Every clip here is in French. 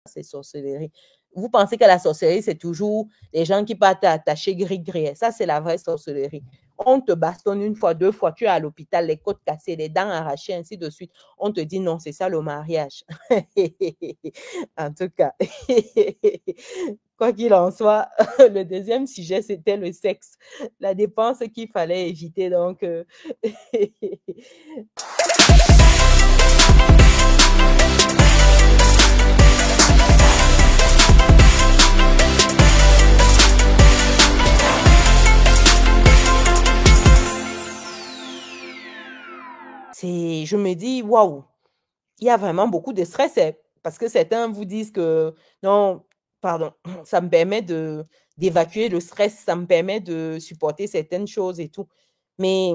c'est sorcellerie. Vous pensez que la sorcellerie, c'est toujours les gens qui partent attacher gris-gris. Ça, c'est la vraie sorcellerie. On te bastonne une fois, deux fois, tu es à l'hôpital, les côtes cassées, les dents arrachées, ainsi de suite. On te dit non, c'est ça le mariage. En tout cas, quoi qu'il en soit, le deuxième sujet, c'était le sexe, la dépense qu'il fallait éviter. Donc, je me dis, waouh, il y a vraiment beaucoup de stress parce que certains vous disent que non, pardon, ça me permet d'évacuer le stress, ça me permet de supporter certaines choses et tout. Mais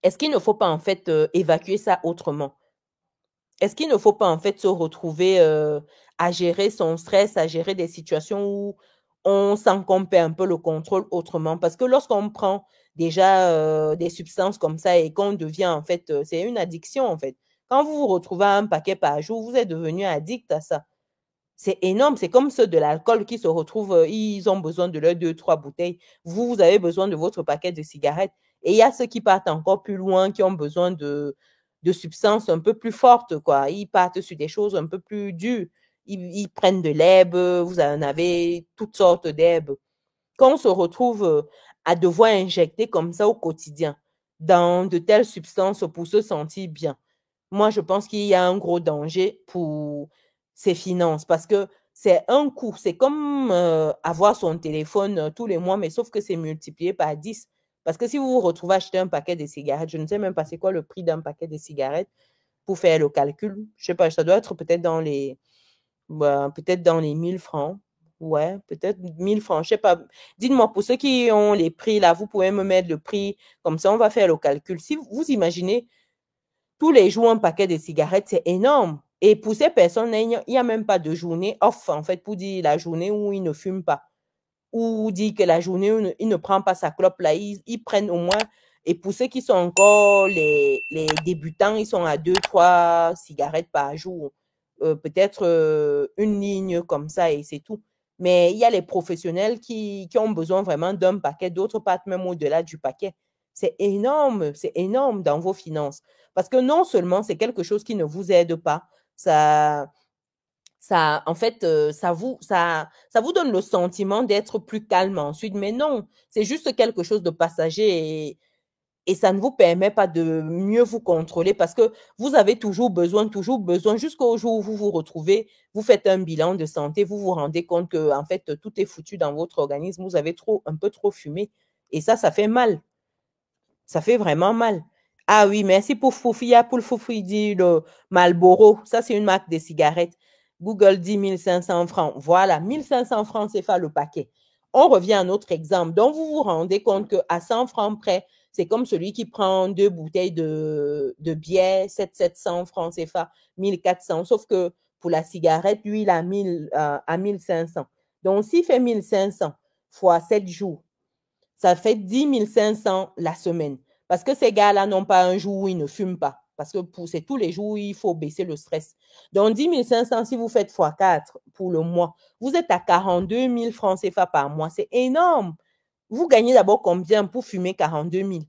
est-ce qu'il ne faut pas en fait évacuer ça autrement? Est-ce qu'il ne faut pas en fait se retrouver à gérer son stress, à gérer des situations où on sent qu'on perd un peu le contrôle autrement? Parce que lorsqu'on prend déjà des substances comme ça et qu'on devient en fait, c'est une addiction en fait. Quand vous vous retrouvez à un paquet par jour, vous êtes devenu addict à ça. C'est énorme, c'est comme ceux de l'alcool qui se retrouvent, ils ont besoin de leurs 2, 3 bouteilles. Vous, vous avez besoin de votre paquet de cigarettes. Et il y a ceux qui partent encore plus loin, qui ont besoin de substances un peu plus fortes, quoi. Ils partent sur des choses un peu plus dures. Ils prennent de l'herbe, vous en avez toutes sortes d'herbes. Quand on se retrouve à devoir injecter comme ça au quotidien dans de telles substances pour se sentir bien, moi, je pense qu'il y a un gros danger pour ses finances parce que c'est un coût. C'est comme avoir son téléphone tous les mois, mais sauf que c'est multiplié par 10. Parce que si vous vous retrouvez à acheter un paquet de cigarettes, je ne sais même pas c'est quoi le prix d'un paquet de cigarettes pour faire le calcul. Je sais pas, ça doit être peut-être dans les 1000 francs. Ouais, peut-être 1000 francs. Je sais pas. Dites-moi, pour ceux qui ont les prix là, vous pouvez me mettre le prix. Comme ça, on va faire le calcul. Si vous imaginez tous les jours un paquet de cigarettes, c'est énorme. Et pour ces personnes, il n'y a même pas de journée off, en fait, pour dire la journée où ils ne fument pas. Ou dire que la journée où il ne prend pas sa clope là, ils prennent au moins. Et pour ceux qui sont encore les débutants, ils sont à 2, 3 cigarettes par jour. Peut-être une ligne comme ça et c'est tout. Mais il y a les professionnels qui ont besoin vraiment d'un paquet, d'autres partent même au-delà du paquet. C'est énorme dans vos finances. Parce que non seulement c'est quelque chose qui ne vous aide pas, ça, en fait, ça vous donne le sentiment d'être plus calme ensuite. Mais non, c'est juste quelque chose de passager et ça ne vous permet pas de mieux vous contrôler parce que vous avez toujours besoin, jusqu'au jour où vous vous retrouvez, vous faites un bilan de santé, vous vous rendez compte que, en fait, tout est foutu dans votre organisme, vous avez un peu trop fumé. Et ça fait mal. Ça fait vraiment mal. Ah oui, merci pour Foufia. Pour Foufou, il dit le Marlboro. Ça, c'est une marque de cigarettes. Google dit 1500 francs. Voilà, 1500 francs, c'est pas le paquet. On revient à notre exemple. Donc, vous vous rendez compte qu'à 100 francs près, c'est comme celui qui prend 2 bouteilles de bière, 700 francs CFA, 1400. Sauf que pour la cigarette, lui, il a 1500. Donc, s'il fait 1500 fois 7 jours, ça fait 10 500 la semaine. Parce que ces gars-là n'ont pas un jour où ils ne fument pas. Parce que c'est tous les jours où il faut baisser le stress. Donc, 10 500, si vous faites x4 pour le mois, vous êtes à 42 000 francs CFA par mois. C'est énorme. Vous gagnez d'abord combien pour fumer 42 000?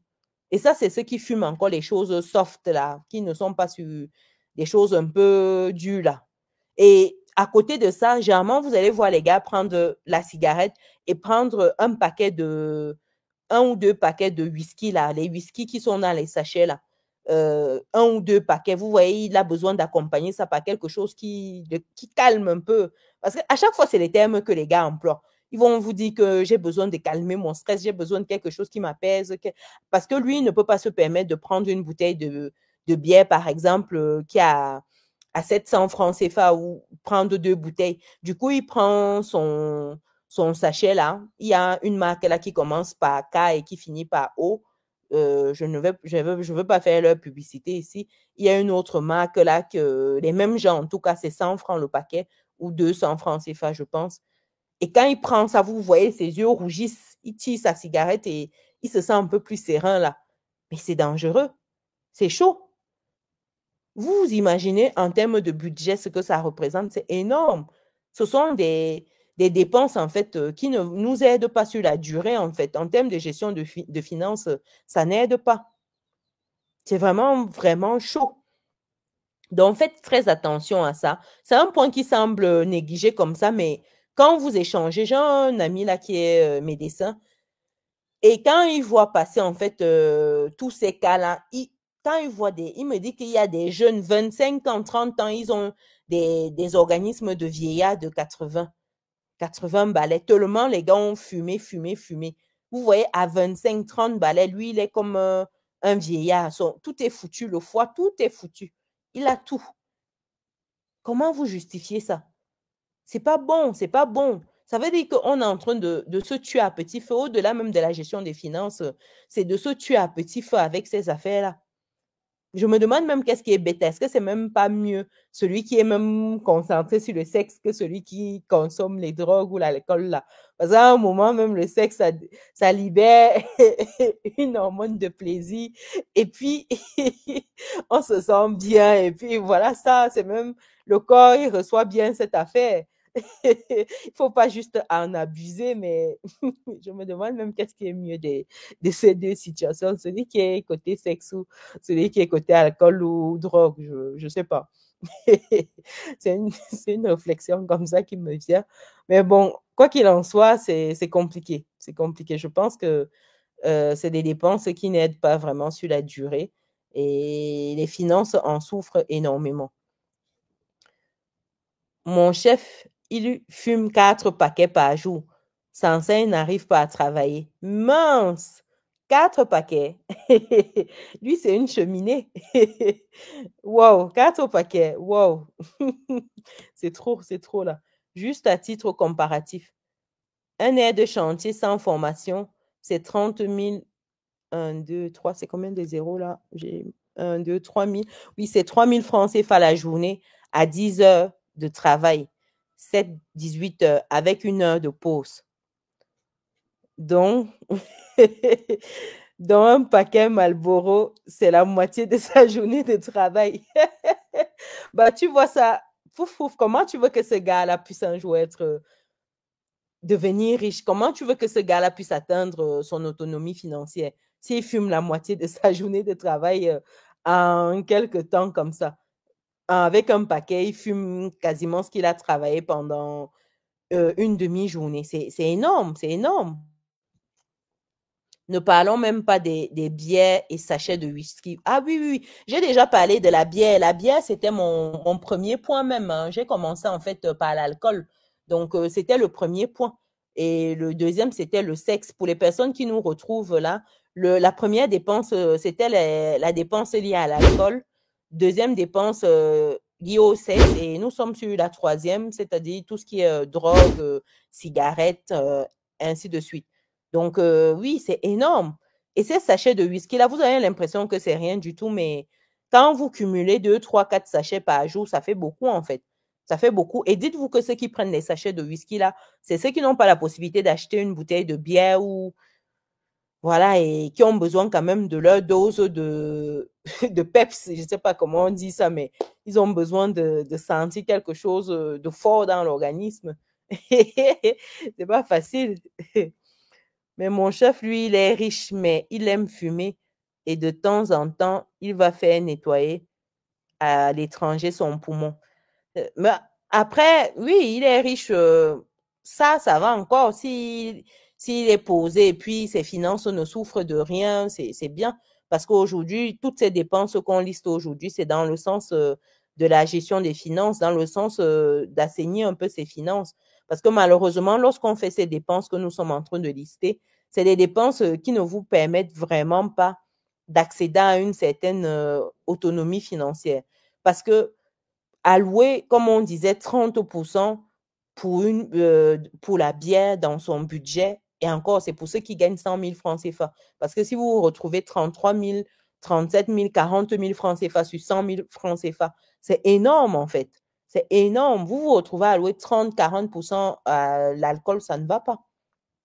Et ça, c'est ceux qui fument encore les choses soft, là, qui ne sont pas sur des choses un peu dures, là. Et à côté de ça, généralement, vous allez voir les gars prendre la cigarette et prendre un ou deux paquets de whisky, là, les whisky qui sont dans les sachets, là. Un ou deux paquets, vous voyez, il a besoin d'accompagner ça par quelque chose qui calme un peu. Parce qu'à chaque fois, c'est les termes que les gars emploient. Ils vont vous dire que j'ai besoin de calmer mon stress, j'ai besoin de quelque chose qui m'apaise. Parce que lui, il ne peut pas se permettre de prendre une bouteille de bière, par exemple, qui a à 700 francs CFA ou prendre 2 bouteilles. Du coup, il prend son sachet là. Il y a une marque là qui commence par K et qui finit par O. Je veux pas faire leur publicité ici. Il y a une autre marque là que les mêmes gens, en tout cas, c'est 100 francs le paquet ou 200 francs CFA, je pense. Et quand il prend ça, vous voyez, ses yeux rougissent, il tire sa cigarette et il se sent un peu plus serein là. Mais c'est dangereux. C'est chaud. Vous imaginez en termes de budget ce que ça représente, c'est énorme. Ce sont des dépenses, en fait, qui ne nous aident pas sur la durée, en fait. En termes de gestion de finances, ça n'aide pas. C'est vraiment, vraiment chaud. Donc, faites très attention à ça. C'est un point qui semble négligé comme ça, mais quand vous échangez, j'ai un ami là qui est médecin, et quand il voit passer, en fait, tous ces cas-là, quand il me dit qu'il y a des jeunes, 25 ans, 30 ans, ils ont des organismes de vieillards de 80 balais. Tellement les gars ont fumé, fumé, fumé. Vous voyez, à 25, 30 balais, lui, il est comme un vieillard. Tout est foutu, le foie, tout est foutu. Il a tout. Comment vous justifiez ça? C'est pas bon, c'est pas bon. Ça veut dire qu'on est en train de se tuer à petit feu, au-delà même de la gestion des finances, c'est de se tuer à petit feu avec ces affaires-là. Je me demande même qu'est-ce qui est bête. Est-ce que c'est même pas mieux celui qui est même concentré sur le sexe que celui qui consomme les drogues ou l'alcool là? Parce qu'à un moment, même le sexe, ça libère une hormone de plaisir. Et puis, on se sent bien. Et puis, voilà, ça, c'est même le corps, il reçoit bien cette affaire. Il faut pas juste en abuser, mais je me demande même qu'est-ce qui est mieux de ces deux situations, celui qui est côté sexe ou celui qui est côté alcool ou drogue, je sais pas. C'est une réflexion comme ça qui me vient. Mais bon, quoi qu'il en soit, c'est compliqué. C'est compliqué. Je pense que c'est des dépenses qui n'aident pas vraiment sur la durée et les finances en souffrent énormément. Mon chef, il fume 4 paquets par jour. Sans ça, il n'arrive pas à travailler. Mince! 4 paquets. Lui, c'est une cheminée. Wow, 4 paquets. Wow. C'est trop là. Juste à titre comparatif. Un aide de chantier sans formation, c'est 30 000. 1, 2, 3, c'est combien de zéros là? J'ai 1, 2, 3 000. Oui, c'est 3 000 francs CFA la journée à 10 heures de travail. 7, 18 heures avec une heure de pause. Donc, dans un paquet Marlboro, c'est la moitié de sa journée de travail. Bah, tu vois ça. Fouf, fouf, comment tu veux que ce gars-là puisse un jour devenir riche? Comment tu veux que ce gars-là puisse atteindre son autonomie financière s'il fume la moitié de sa journée de travail en quelque temps comme ça? Avec un paquet, il fume quasiment ce qu'il a travaillé pendant une demi-journée. C'est énorme, c'est énorme. Ne parlons même pas des bières et sachets de whisky. Ah oui, oui, oui. J'ai déjà parlé de la bière. La bière, c'était mon premier point même, hein. J'ai commencé en fait par l'alcool. Donc, c'était le premier point. Et le deuxième, c'était le sexe. Pour les personnes qui nous retrouvent là, la première dépense, c'était la dépense liée à l'alcool. Deuxième dépense liée au sexe. Et nous sommes sur la troisième, c'est-à-dire tout ce qui est drogue, cigarettes, ainsi de suite. Donc, oui, c'est énorme. Et ces sachets de whisky, là, vous avez l'impression que c'est rien du tout, mais quand vous cumulez 2, 3, 4 sachets par jour, ça fait beaucoup, en fait. Ça fait beaucoup. Et dites-vous que ceux qui prennent les sachets de whisky, là, c'est ceux qui n'ont pas la possibilité d'acheter une bouteille de bière ou, voilà, et qui ont besoin quand même de leur dose de peps. Je ne sais pas comment on dit ça, mais ils ont besoin de sentir quelque chose de fort dans l'organisme. C'est pas facile. Mais mon chef, lui, il est riche, mais il aime fumer. Et de temps en temps, il va faire nettoyer à l'étranger son poumon. Mais après, oui, il est riche. Ça va encore. S'il est posé et puis ses finances ne souffrent de rien, c'est bien. Parce qu'aujourd'hui, toutes ces dépenses qu'on liste aujourd'hui, c'est dans le sens de la gestion des finances, dans le sens d'assainir un peu ses finances. Parce que malheureusement, lorsqu'on fait ces dépenses que nous sommes en train de lister, c'est des dépenses qui ne vous permettent vraiment pas d'accéder à une certaine autonomie financière. Parce que allouer, comme on disait, 30% pour la bière dans son budget. Et encore, c'est pour ceux qui gagnent 100 000 francs CFA. Parce que si vous vous retrouvez 33 000, 37 000, 40 000 francs CFA sur 100 000 francs CFA, c'est énorme en fait. C'est énorme. Vous vous retrouvez à allouer 30-40% à l'alcool, ça ne va pas.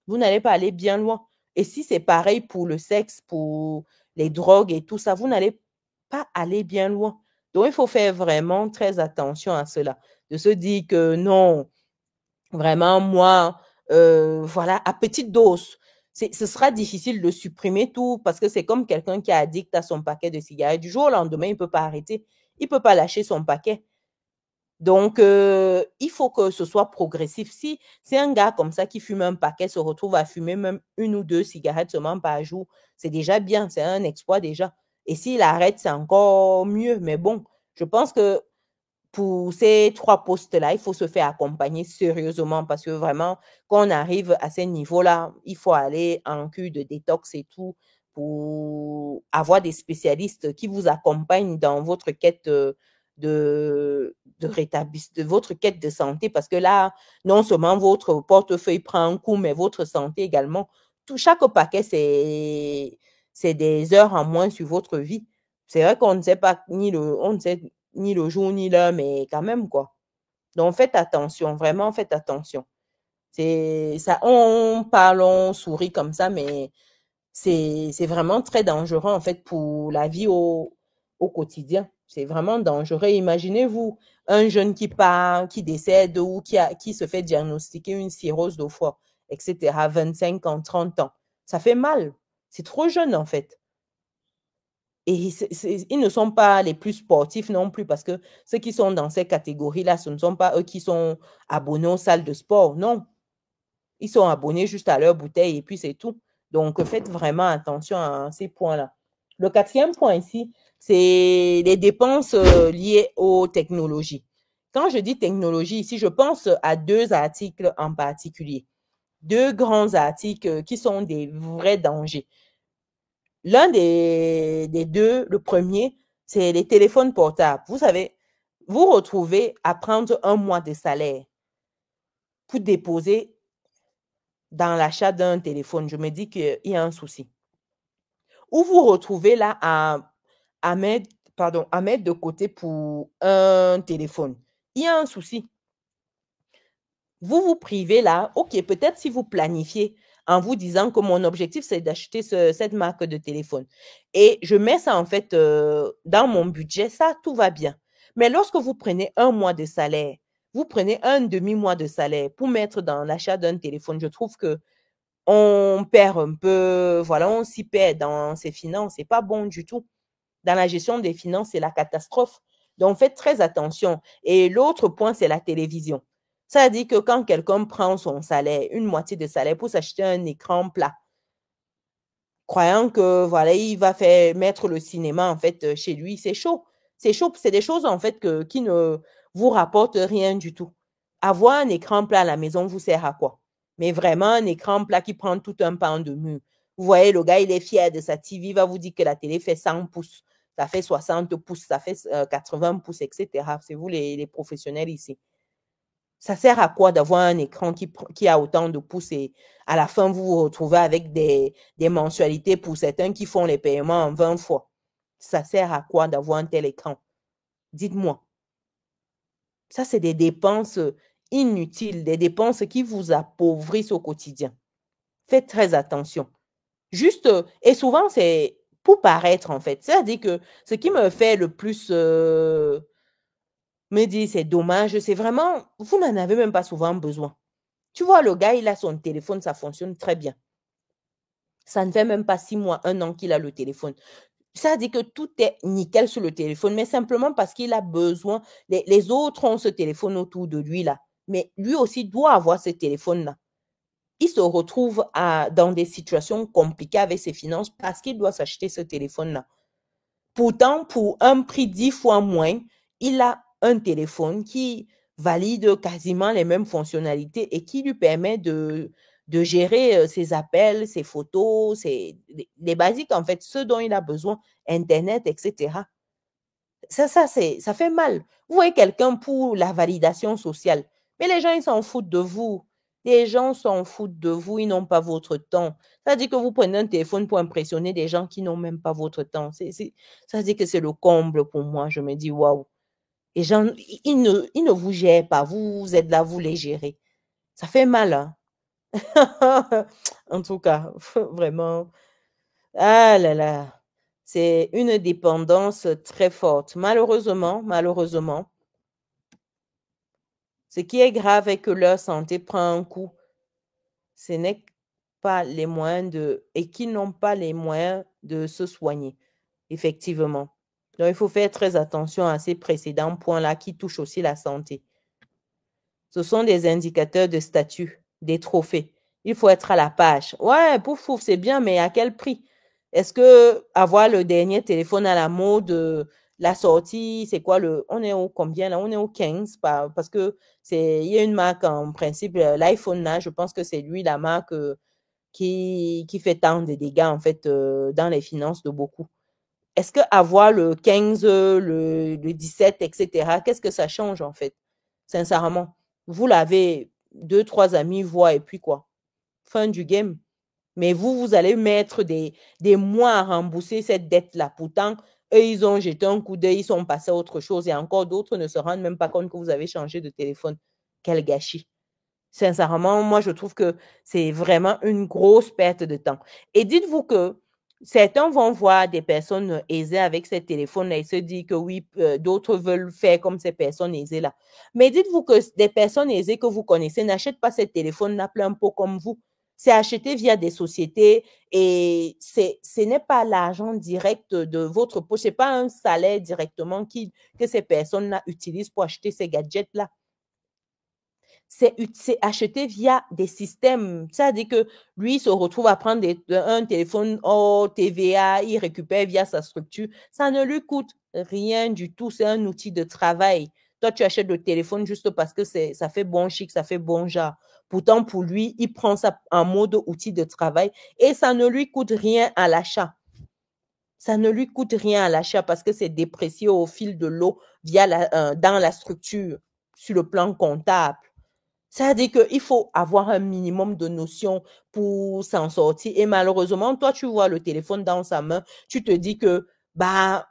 Vous n'allez pas aller bien loin. Et si c'est pareil pour le sexe, pour les drogues et tout ça, vous n'allez pas aller bien loin. Donc, il faut faire vraiment très attention à cela. De se dire que non, vraiment, moi, voilà, à petite dose. Ce sera difficile de supprimer tout parce que c'est comme quelqu'un qui est addict à son paquet de cigarettes. Du jour au lendemain, il ne peut pas arrêter. Il ne peut pas lâcher son paquet. Donc, il faut que ce soit progressif. Si c'est un gars comme ça qui fume un paquet, se retrouve à fumer même 1 ou 2 cigarettes seulement par jour, c'est déjà bien, c'est un exploit déjà. Et s'il arrête, c'est encore mieux. Mais bon, je pense que pour ces 3 postes-là, il faut se faire accompagner sérieusement parce que vraiment, quand on arrive à ces niveaux-là, il faut aller en cure de détox et tout pour avoir des spécialistes qui vous accompagnent dans votre quête de rétablissement, de votre quête de santé parce que là, non seulement votre portefeuille prend un coup, mais votre santé également. Chaque paquet, c'est des heures en moins sur votre vie. C'est vrai qu'on ne sait pas on ne sait ni le jour ni l'heure, mais quand même, quoi. Donc, faites attention, vraiment, faites attention. C'est ça, on parle, on sourit comme ça, mais c'est vraiment très dangereux, en fait, pour la vie au quotidien. C'est vraiment dangereux. Imaginez-vous un jeune qui part, qui décède ou qui se fait diagnostiquer une cirrhose de foie, etc., 25 ans, 30 ans. Ça fait mal. C'est trop jeune, en fait. Et ils ne sont pas les plus sportifs non plus parce que ceux qui sont dans ces catégories-là, ce ne sont pas eux qui sont abonnés aux salles de sport. Non, ils sont abonnés juste à leur bouteille et puis c'est tout. Donc, faites vraiment attention à ces points-là. Le quatrième point ici, c'est les dépenses liées aux technologies. Quand je dis technologie ici, je pense à 2 articles en particulier. 2 grands articles qui sont des vrais dangers. L'un des 2, le premier, c'est les téléphones portables. Vous savez, vous retrouvez à prendre un mois de salaire pour déposer dans l'achat d'un téléphone. Je me dis qu'il y a un souci. Ou vous retrouvez là à mettre, à mettre de côté pour un téléphone. Il y a un souci. Vous vous privez là, ok, peut-être si vous planifiez en vous disant que mon objectif, c'est d'acheter cette marque de téléphone. Et je mets ça en fait dans mon budget, ça, tout va bien. Mais lorsque vous prenez un mois de salaire, vous prenez un demi-mois de salaire pour mettre dans l'achat d'un téléphone, je trouve que on perd un peu, voilà, on s'y perd dans ses finances. C'est pas bon du tout. Dans la gestion des finances, c'est la catastrophe. Donc, faites très attention. Et l'autre point, c'est la télévision. Ça dit que quand quelqu'un prend son salaire, une moitié de salaire pour s'acheter un écran plat, croyant que voilà, il va faire mettre le cinéma en fait chez lui, c'est chaud. C'est chaud, c'est des choses en fait qui ne vous rapportent rien du tout. Avoir un écran plat à la maison vous sert à quoi? Mais vraiment un écran plat qui prend tout un pan de mur. Vous voyez, le gars, il est fier de sa TV, il va vous dire que la télé fait 100 pouces, ça fait 60 pouces, ça fait 80 pouces, etc. C'est vous les professionnels ici. Ça sert à quoi d'avoir un écran qui a autant de pouces et à la fin, vous vous retrouvez avec des mensualités pour certains qui font les paiements en 20 fois. Ça sert à quoi d'avoir un tel écran? Dites-moi. Ça, c'est des dépenses inutiles, des dépenses qui vous appauvrissent au quotidien. Faites très attention. Juste, et souvent, c'est pour paraître, en fait. C'est-à-dire que ce qui me fait le plus me dire c'est dommage, c'est vraiment, vous n'en avez même pas souvent besoin. Tu vois, le gars, il a son téléphone, ça fonctionne très bien. Ça ne fait même pas 6 mois, 1 an qu'il a le téléphone. Ça dit que tout est nickel sur le téléphone, mais simplement parce qu'il a besoin. Les autres ont ce téléphone autour de lui là, mais lui aussi doit avoir ce téléphone-là. Il se retrouve dans des situations compliquées avec ses finances parce qu'il doit s'acheter ce téléphone-là. Pourtant, pour un prix 10 fois moins, il a un téléphone qui valide quasiment les mêmes fonctionnalités et qui lui permet de gérer ses appels, ses photos, les basiques en fait, ce dont il a besoin, Internet, etc. Ça fait mal. Vous voyez quelqu'un pour la validation sociale, mais les gens, ils s'en foutent de vous. Les gens s'en foutent de vous, ils n'ont pas votre temps. Ça dit que vous prenez un téléphone pour impressionner des gens qui n'ont même pas votre temps. Ça dit que c'est le comble pour moi. Je me dis, waouh. Les gens, ils ne vous gèrent pas. Vous êtes là, vous les gérez. Ça fait mal, hein. En tout cas, vraiment. Ah là là. C'est une dépendance très forte. Malheureusement, ce qui est grave est que leur santé prend un coup. Ce n'est pas les moyens et qui n'ont pas les moyens de se soigner, effectivement. Donc, il faut faire très attention à ces précédents points-là qui touchent aussi la santé. Ce sont des indicateurs de statut, des trophées. Il faut être à la page. Ouais, pouf, pouf, c'est bien, mais à quel prix? Est-ce que avoir le dernier téléphone à la mode, la sortie, c'est quoi on est au combien là? On est au 15 parce que il y a une marque en principe, l'iPhone là, je pense que c'est lui la marque qui fait tant de dégâts en fait dans les finances de beaucoup. Est-ce que avoir le 15, le 17, etc., qu'est-ce que ça change en fait? Sincèrement, vous l'avez, deux, trois amis voient et puis quoi? Fin du game. Mais vous allez mettre des mois à rembourser cette dette-là. Pourtant, eux, ils ont jeté un coup d'œil, ils sont passés à autre chose et encore d'autres ne se rendent même pas compte que vous avez changé de téléphone. Quel gâchis. Sincèrement, moi, je trouve que c'est vraiment une grosse perte de temps. Et dites-vous que certains vont voir des personnes aisées avec ces téléphones-là et se dire que oui, d'autres veulent faire comme ces personnes aisées-là. Mais dites-vous que des personnes aisées que vous connaissez n'achètent pas ces téléphones-là plein pot comme vous. C'est acheté via des sociétés et ce n'est pas l'argent direct de votre poche. Ce n'est pas un salaire directement que ces personnes-là utilisent pour acheter ces gadgets-là. C'est acheté via des systèmes. C'est-à-dire que lui se retrouve à prendre un téléphone hors TVA, il récupère via sa structure. Ça ne lui coûte rien du tout. C'est un outil de travail. Toi, tu achètes le téléphone juste parce que ça fait bon chic, ça fait bon genre. Pourtant, pour lui, il prend ça en mode outil de travail et ça ne lui coûte rien à l'achat. Ça ne lui coûte rien à l'achat parce que c'est déprécié au fil de l'eau dans la structure, sur le plan comptable. C'est-à-dire qu'il faut avoir un minimum de notions pour s'en sortir. Et malheureusement, toi, tu vois le téléphone dans sa main, tu te dis que, bah,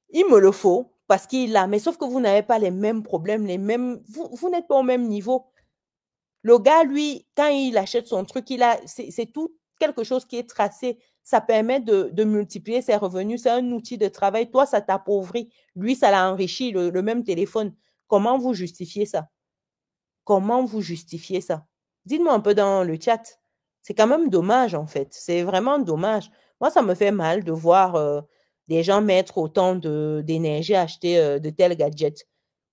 il me le faut parce qu'il l'a. Mais sauf que vous n'avez pas les mêmes problèmes, vous n'êtes pas au même niveau. Le gars, lui, quand il achète son truc, c'est tout quelque chose qui est tracé. Ça permet de multiplier ses revenus. C'est un outil de travail. Toi, ça t'appauvrit. Lui, ça l'a enrichi, le même téléphone. Comment vous justifiez ça? Comment vous justifiez ça? Dites-moi un peu dans le chat. C'est quand même dommage, en fait. C'est vraiment dommage. Moi, ça me fait mal de voir des gens mettre autant d'énergie à acheter de tels gadgets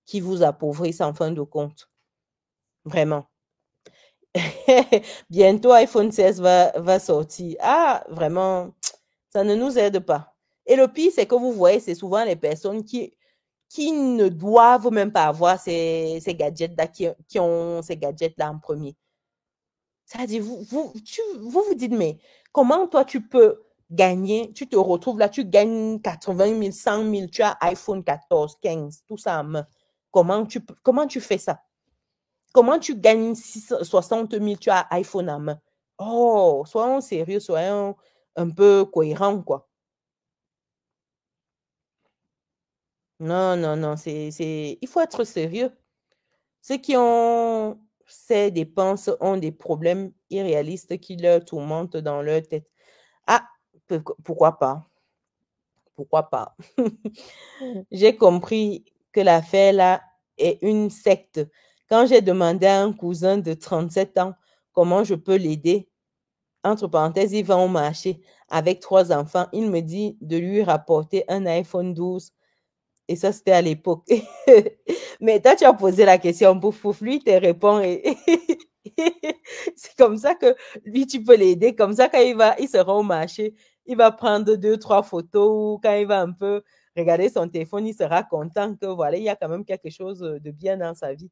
qui vous appauvrissent en fin de compte. Vraiment. Bientôt, iPhone 16 va sortir. Ah, vraiment, ça ne nous aide pas. Et le pire, c'est que vous voyez, c'est souvent les personnes qui ne doivent même pas avoir ces gadgets-là, qui ont ces gadgets-là en premier. C'est-à-dire, vous dites, mais comment toi tu peux gagner, tu te retrouves là, tu gagnes 80 000, 100 000, tu as iPhone 14, 15, tout ça en main. Comment tu fais ça? Comment tu gagnes 60 000, tu as iPhone en main? Oh, soyons sérieux, soyons un peu cohérents, quoi. Non, non, non, il faut être sérieux. Ceux qui ont ces dépenses ont des problèmes irréalistes qui leur tourmentent dans leur tête. Ah, pourquoi pas? Pourquoi pas? J'ai compris que l'affaire là est une secte. Quand j'ai demandé à un cousin de 37 ans comment je peux l'aider, entre parenthèses, il va au marché avec 3 enfants, il me dit de lui rapporter un iPhone 12. Et ça, c'était à l'époque. Mais toi, tu as posé la question, pouf, pouf, lui, il te répond et c'est comme ça que lui, tu peux l'aider. Comme ça, quand il sera au marché, il va prendre 2, 3 photos ou quand il va un peu regarder son téléphone, il sera content que voilà, il y a quand même quelque chose de bien dans sa vie.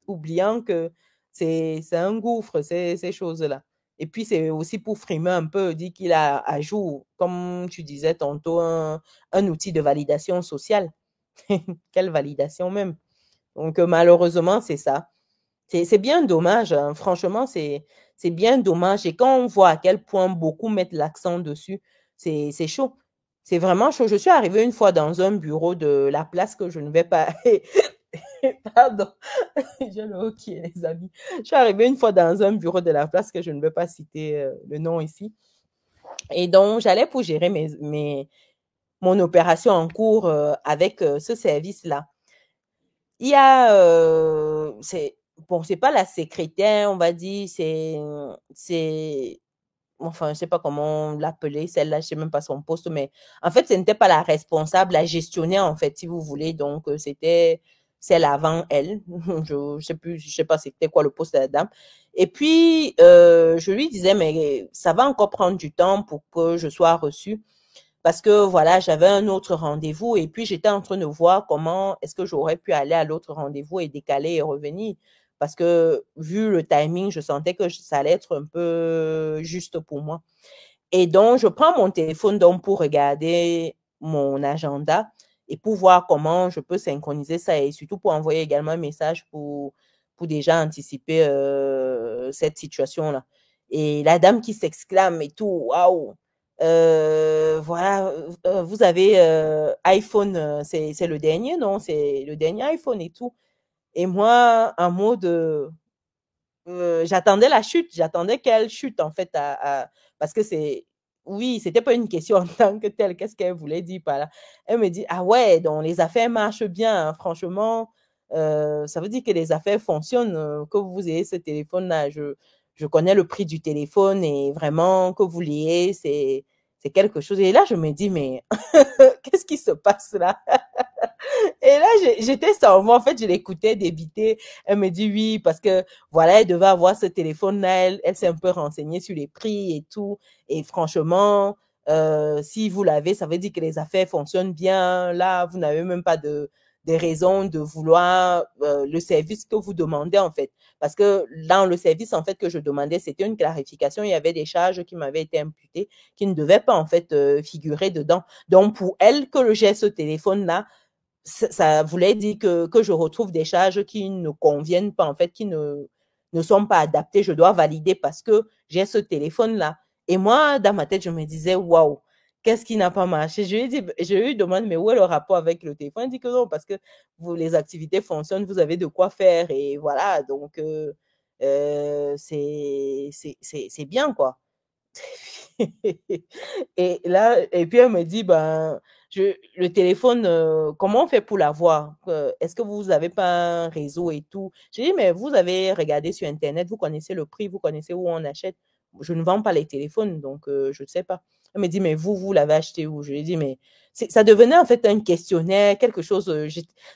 Oubliant que c'est un gouffre, ces choses-là. Et puis, c'est aussi pour frimer un peu, dire qu'il a à jour, comme tu disais tantôt, un outil de validation sociale. Quelle validation même. Donc, malheureusement, c'est ça. C'est bien dommage, hein. Franchement, c'est bien dommage. Et quand on voit à quel point beaucoup mettent l'accent dessus, c'est chaud. C'est vraiment chaud. Je suis arrivée une fois dans un bureau de la place que je ne vais pas. Pardon, j'ai le OK, les amis. Je suis arrivée une fois dans un bureau de la place que je ne vais pas citer le nom ici. Et donc, j'allais pour gérer mon opération en cours avec ce service-là. Il y a, bon, c'est pas la secrétaire, on va dire, enfin, je sais pas comment l'appeler, celle-là, je sais même pas son poste, mais en fait, ce n'était pas la responsable, la gestionnaire, en fait, si vous voulez. Donc, c'était celle avant elle. Je sais plus, je sais pas c'était quoi le poste de la dame. Et puis, je lui disais, mais ça va encore prendre du temps pour que je sois reçue. Parce que voilà, j'avais un autre rendez-vous et puis j'étais en train de voir comment est-ce que j'aurais pu aller à l'autre rendez-vous et décaler et revenir. Parce que vu le timing, je sentais que ça allait être un peu juste pour moi. Et donc, je prends mon téléphone donc pour regarder mon agenda et pour voir comment je peux synchroniser ça et surtout pour envoyer également un message pour déjà anticiper cette situation-là. Et la dame qui s'exclame et tout, waouh, voilà, vous avez iPhone, c'est le dernier, non? C'est le dernier iPhone et tout. Et moi, en mode, j'attendais la chute, j'attendais qu'elle chute en fait parce que oui, c'était pas une question en tant que telle. Qu'est-ce qu'elle voulait dire par là? Elle me dit, ah ouais, donc les affaires marchent bien, hein, franchement, ça veut dire que les affaires fonctionnent, que vous ayez ce téléphone-là. Je connais le prix du téléphone et vraiment que vous l'ayez, c'est quelque chose. Et là, je me dis, mais qu'est-ce qui se passe là? Et là, j'étais sans moi. En fait, je l'écoutais débiter. Elle me dit oui, parce que voilà, elle devait avoir ce téléphone-là. Elle s'est un peu renseignée sur les prix et tout. Et franchement, si vous l'avez, ça veut dire que les affaires fonctionnent bien. Là, vous n'avez même pas de raison de vouloir le service que vous demandez, en fait. Parce que dans le service, en fait, que je demandais, c'était une clarification. Il y avait des charges qui m'avaient été imputées, qui ne devaient pas, en fait, figurer dedans. Donc, pour elle, que j'ai ce téléphone-là, ça voulait dire que je retrouve des charges qui ne conviennent pas, en fait, qui ne sont pas adaptées. Je dois valider parce que j'ai ce téléphone-là. Et moi, dans ma tête, je me disais, waouh, qu'est-ce qui n'a pas marché? Je lui demande, mais où est le rapport avec le téléphone? Il dit que non, parce que les activités fonctionnent, vous avez de quoi faire. Et voilà, donc, c'est bien, quoi. Et là, et puis elle me dit, ben, le téléphone, comment on fait pour l'avoir? Est-ce que vous avez pas un réseau et tout? J'ai dit, mais vous avez regardé sur Internet, vous connaissez le prix, vous connaissez où on achète. Je ne vends pas les téléphones, donc je ne sais pas. Elle me dit, mais vous l'avez acheté où? Je lui ai dit, mais ça devenait en fait un questionnaire, quelque chose,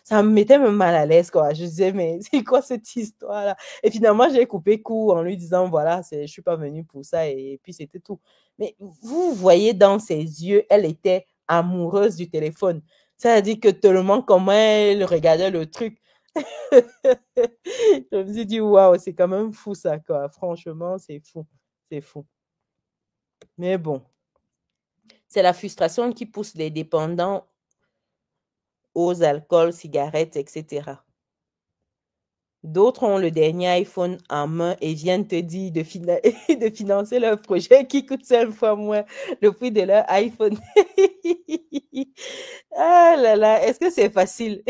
ça me mettait même mal à l'aise, quoi. Je disais, mais c'est quoi cette histoire-là? Et finalement, j'ai coupé court en lui disant, voilà, je suis pas venue pour ça, et puis c'était tout. Mais vous voyez dans ses yeux, elle était amoureuse du téléphone. C'est-à-dire que tellement comment elle regardait le truc. Je me suis dit, waouh, c'est quand même fou ça, quoi. Franchement, c'est fou. C'est fou. Mais bon, c'est la frustration qui pousse les dépendants aux alcools, cigarettes, etc. D'autres ont le dernier iPhone en main et viennent te dire de, de financer leur projet qui coûte 5 fois moins le prix de leur iPhone. Ah là là, est-ce que c'est facile?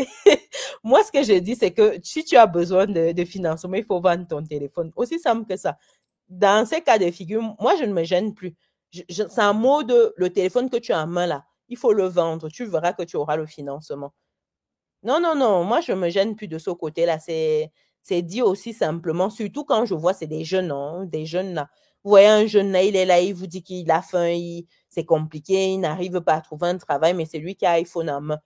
Moi, ce que je dis, c'est que si tu as besoin de financement, il faut vendre ton téléphone. Aussi simple que ça. Dans ces cas de figure, moi, je ne me gêne plus. C'est un mot de le téléphone que tu as en main là. Il faut le vendre. Tu verras que tu auras le financement. Non, non, non, moi, je me gêne plus de ce côté-là. C'est dit aussi simplement, surtout quand je vois, c'est des jeunes, hein, des jeunes là. Vous voyez un jeune là, il est là, il vous dit qu'il a faim, c'est compliqué, il n'arrive pas à trouver un travail, mais c'est lui qui a iPhone en main.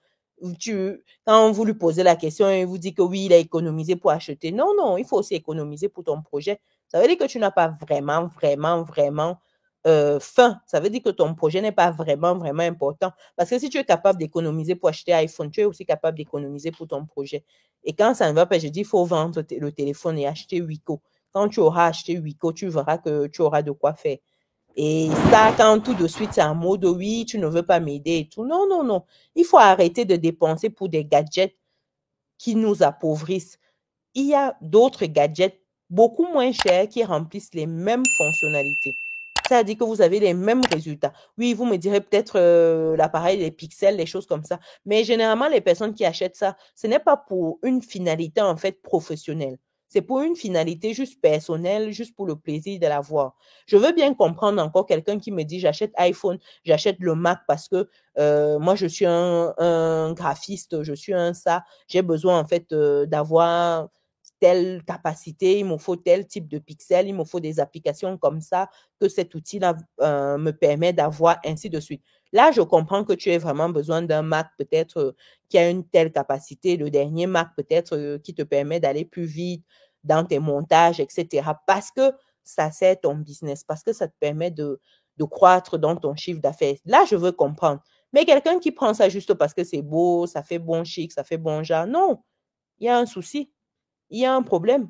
Quand vous lui posez la question, il vous dit que oui, il a économisé pour acheter. Non, non, il faut aussi économiser pour ton projet. Ça veut dire que tu n'as pas vraiment, vraiment, vraiment faim. Ça veut dire que ton projet n'est pas vraiment, vraiment important. Parce que si tu es capable d'économiser pour acheter iPhone, tu es aussi capable d'économiser pour ton projet. Et quand ça ne va pas, je dis, il faut vendre le téléphone et acheter Wiko. Quand tu auras acheté Wiko, tu verras que tu auras de quoi faire. Et ça, quand tout de suite, c'est un mode oui, tu ne veux pas m'aider et tout. Non, non, non. Il faut arrêter de dépenser pour des gadgets qui nous appauvrissent. Il y a d'autres gadgets beaucoup moins chers qui remplissent les mêmes fonctionnalités. C'est-à-dire que vous avez les mêmes résultats. Oui, vous me direz peut-être l'appareil, les pixels, les choses comme ça. Mais généralement, les personnes qui achètent ça, ce n'est pas pour une finalité en fait professionnelle. c'est pour une finalité juste personnelle, juste pour le plaisir de l'avoir. Je veux bien comprendre encore quelqu'un qui me dit: «J'achète iPhone, j'achète le Mac parce que, moi je suis un graphiste, je suis un ça, j'ai besoin en fait, d'avoir telle capacité, il me faut tel type de pixels, il me faut des applications comme ça que cet outil-là, me permet d'avoir», ainsi de suite. Là, je comprends que tu aies vraiment besoin d'un Mac peut-être, qui a une telle capacité, le dernier Mac peut-être, qui te permet d'aller plus vite dans tes montages et cetera, parce que ça sert ton business, parce que ça te permet de croître dans ton chiffre d'affaires. Là, je veux comprendre. Mais quelqu'un qui prend ça juste parce que c'est beau, ça fait bon chic, ça fait bon genre, non, il y a un souci, il y a un problème.